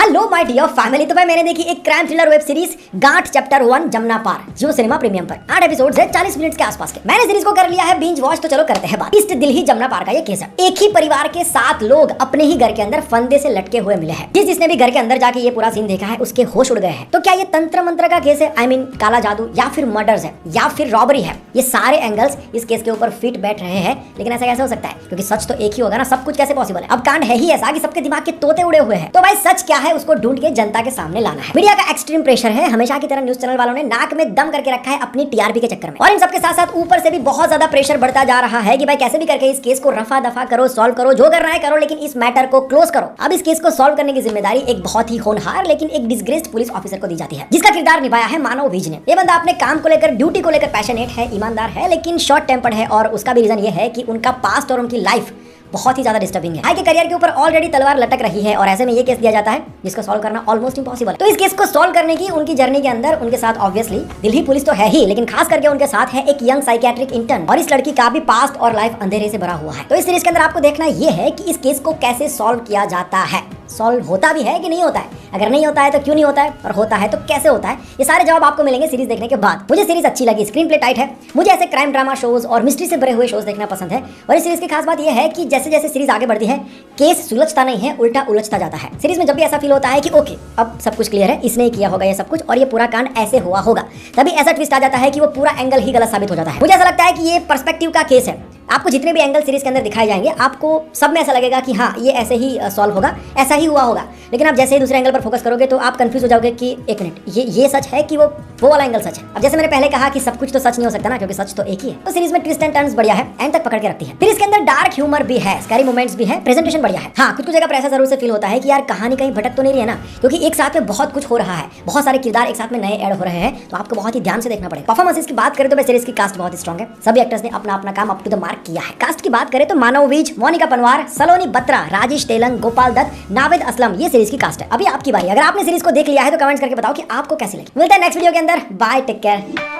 Hello my dear family. तो भाई मैंने देखी एक क्राइम थ्रिलर वेब सीरीज गांठ चैप्टर 1 जमुना पार जियो सिनेमा प्रीमियम पर 8 एपिसोड्स है 40 मिनट के आसपास के। मैंने सीरीज को कर लिया है बिंज वॉच। तो चलो करते हैं बात। ईस्ट दिल्ली जमुना पार का ये केस है। एक ही परिवार के 7 लोग अपने ही घर के अंदर फंदे से लटके हुए मिले हैं। जिसने भी घर के अंदर जाके ये पूरा सीन देखा है उसके होश उड़ गए हैं। तो क्या ये तंत्र मंत्र का केस है, आई मीन काला जादू, या फिर मर्डर्स है, या फिर रॉबरी है? ये सारे एंगल्स इस केस के ऊपर फिट बैठ रहे हैं। लेकिन ऐसा कैसे हो सकता है, क्योंकि सच तो एक ही होगा ना। सब कुछ कैसे पॉसिबल है? अब कांड है ही ऐसा कि सबके दिमाग के तोते उड़े हुए हैं। तो भाई सच क्या है उसको ढूंढ के जनता के सामने लाना है। मीडिया का एक्सट्रीम प्रेशर है। हमेशा की तरह न्यूज चैनल वालों ने नाक में दम करके रखा है अपनी टीआरपी के चक्कर में। और इन सबके साथ साथ ऊपर से भी बहुत ज्यादा प्रेशर बढ़ता जा रहा है कि भाई कैसे भी करके इस केस को रफा दफा करो, सॉल्व करो, जो करना है करो, लेकिन इस मैटर को क्लोज करो। अब इस केस को सॉल्व करने की जिम्मेदारी एक बहुत ही होनहार लेकिन एक डिसग्रेस्ड पुलिस ऑफिसर को दी जाती है, जिसका किरदार निभाया है मानव विज ने। ये बंदा अपने काम को लेकर, ड्यूटी को लेकर पैशनेट है, ईमानदार है, लेकिन शॉर्ट टेम्पर्ड है। और उसका भी रीजन ये है कि उनका पास्ट और उनकी लाइफ बहुत ही ज्यादा डिस्टर्बिंग है। भाई के करियर के ऊपर ऑलरेडी तलवार लटक रही है और ऐसे में ये केस दिया जाता है जिसको सॉल्व करना ऑलमोस्ट इम्पॉसिबल है। तो इस केस को सॉल्व करने की उनकी जर्नी के अंदर उनके साथ ऑब्वियसली दिल्ली पुलिस तो है ही, लेकिन खास करके उनके साथ है एक यंग साइकियाट्रिक इंटर्न। और इस लड़की का भी पास्ट और लाइफ अंधेरे से भरा हुआ है। तो इस सीरीज के अंदर आपको देखना ये है कि इस केस को कैसे सॉल्व किया जाता है। सॉल्व होता भी है कि नहीं होता है, अगर नहीं होता है तो क्यों नहीं होता है, और होता है तो कैसे होता है, ये सारे जवाब आपको मिलेंगे सीरीज देखने के बाद। मुझे सीरीज अच्छी लगी, स्क्रीन प्ले टाइट है। मुझे ऐसे क्राइम ड्रामा शोज और मिस्ट्री से भरे हुए शोज देखना पसंद है। और इस सीरीज की खास बात यह है कि जैसे जैसे सीरीज आगे बढ़ती है केस सुलझता नहीं है, उल्टा उलझता जाता है। सीरीज में जब भी ऐसा फील होता है कि ओके अब सब कुछ क्लियर है, इसने ही किया होगा ये सब कुछ और ये पूरा कांड ऐसे हुआ होगा, तभी ऐसा ट्विस्ट आ जाता है कि वो पूरा एंगल ही गलत साबित हो जाता है। मुझे ऐसा लगता है कि ये पर्सपेक्टिव का केस है। आपको जितने भी एंगल सीरीज के अंदर दिखाए जाएंगे आपको सब में ऐसा लगेगा कि हाँ ये ऐसे ही सॉल्व होगा, ऐसा ही हुआ होगा। लेकिन आप जैसे ही दूसरे एंगल पर फोकस करोगे तो आप कंफ्यूज हो जाओगे कि एक मिनट ये सच है कि वो वाला एंगल सच है। अब जैसे मैंने पहले कहा कि सब कुछ तो सच नहीं हो सकता ना, क्योंकि सच तो एक ही है। तो सीरीज में ट्विस्ट एंड टर्न्स बढ़िया है, एंड तक पकड़ के रखती है। फिर इसके अंदर डार्क ह्यूमर भी है, स्कैरी मोमेंट्स भी है, प्रेजेंटेशन बढ़िया है। हाँ कुछ जगह पर ऐसा जरूर से फील होता है कि यार कहानी कहीं भटक तो नहीं रही है ना, क्योंकि एक साथ में बहुत कुछ हो रहा है, बहुत सारे किरदार एक साथ में नए ऐड हो रहे हैं, तो आपको बहुत ही ध्यान से देखना पड़ेगा। परफॉर्मेंस की बात करें तो सीरीज की कास्ट बहुत स्ट्रॉन्ग है। सभी एक्टर्स ने अपना अपना काम अप टू द मार्क किया है। कास्ट की बात करें तो मानव विज, मोनिका पंवार, सलोनी बत्रा, राजेश तेलंग, गोपाल दत्त, नावेद असलम, ये सीरीज की कास्ट है। अभी आपकी बारी। अगर आपने सीरीज को देख लिया है तो कमेंट्स करके बताओ कि आपको कैसी लगी। मिलता है नेक्स्ट वीडियो के अंदर। Bye, take care.